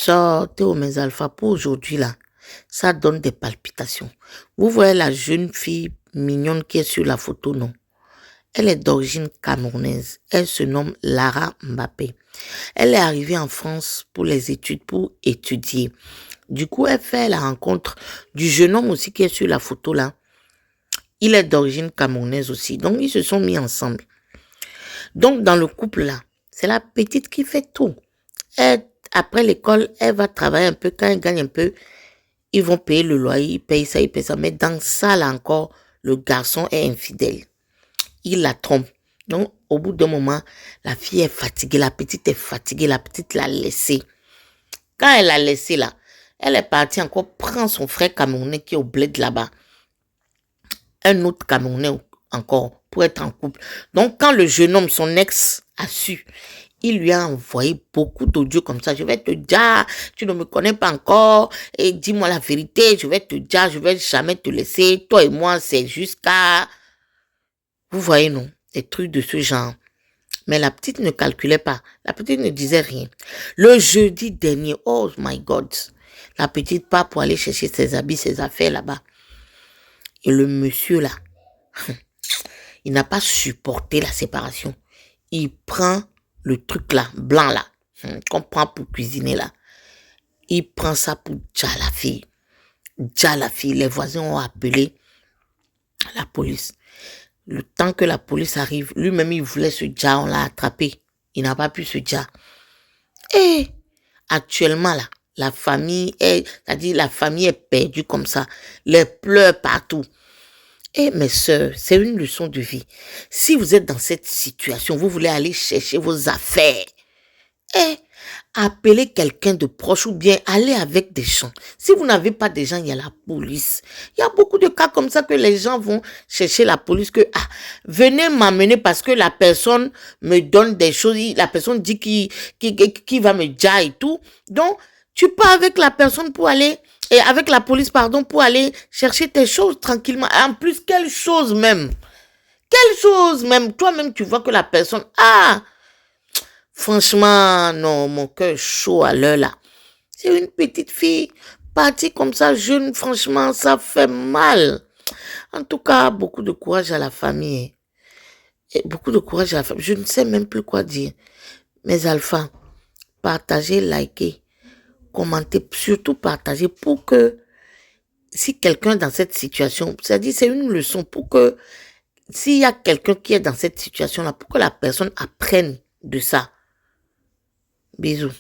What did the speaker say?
Sortez mes alphas pour aujourd'hui là. Ça donne des palpitations. Vous voyez la jeune fille mignonne qui est sur la photo, non? Elle est d'origine camerounaise. Elle se nomme Lara Mbappé. Elle est arrivée en France pour les études, pour étudier. Du coup, elle fait la rencontre du jeune homme aussi qui est sur la photo là. Il est d'origine camerounaise aussi. Donc, ils se sont mis ensemble. Donc, dans le couple là, c'est la petite qui fait tout. Après l'école, elle va travailler un peu. Quand elle gagne un peu, ils vont payer le loyer, ils payent ça, ils payent ça. Mais dans ça, là encore, le garçon est infidèle. Il la trompe. Donc, au bout d'un moment, la fille est fatiguée, la petite est fatiguée, la petite l'a laissée. Quand elle l'a laissée, là, elle est partie encore prendre son frère camerounais qui est au bled là-bas. Un autre camerounais encore, pour être en couple. Donc, quand le jeune homme, son ex, a su, il lui a envoyé beaucoup d'audio comme ça. Je vais te dire, tu ne me connais pas encore, et dis-moi la vérité, je vais te dire, je vais jamais te laisser. Toi et moi, c'est jusqu'à... Vous voyez, non? Des trucs de ce genre. Mais la petite ne calculait pas. La petite ne disait rien. Le jeudi dernier, oh my God, la petite part pour aller chercher ses habits, ses affaires là-bas. Et le monsieur là, il n'a pas supporté la séparation. Il prend le truc là, blanc là, qu'on prend pour cuisiner là. Il prend ça pour dire la fille. Dire la fille, les voisins ont appelé la police. Le temps que la police arrive, lui-même il voulait se dire, on l'a attrapé. Il n'a pas pu se dire. Et actuellement là, la famille est perdue comme ça. Les pleurs partout. Eh mes sœurs, c'est une leçon de vie. Si vous êtes dans cette situation, vous voulez aller chercher vos affaires, appelez quelqu'un de proche ou bien allez avec des gens. Si vous n'avez pas des gens, il y a la police. Il y a beaucoup de cas comme ça que les gens vont chercher la police que venez m'amener parce que la personne me donne des choses, la personne dit qui va me dire et tout. Donc, tu pars avec la personne pour aller et avec la police, pardon, pour aller chercher tes choses tranquillement. En plus, quelle chose même. Quelle chose même. Toi-même, tu vois que la personne... Franchement, non, mon cœur chaud à l'heure là. C'est une petite fille partie comme ça, jeune, franchement, ça fait mal. En tout cas, beaucoup de courage à la famille. Et beaucoup de courage à la famille. Je ne sais même plus quoi dire. Mes alphas, partagez, likez, commentez, surtout partagez pour que si quelqu'un dans cette situation, c'est-à-dire c'est une leçon pour que s'il y a quelqu'un qui est dans cette situation-là, pour que la personne apprenne de ça. Bisous.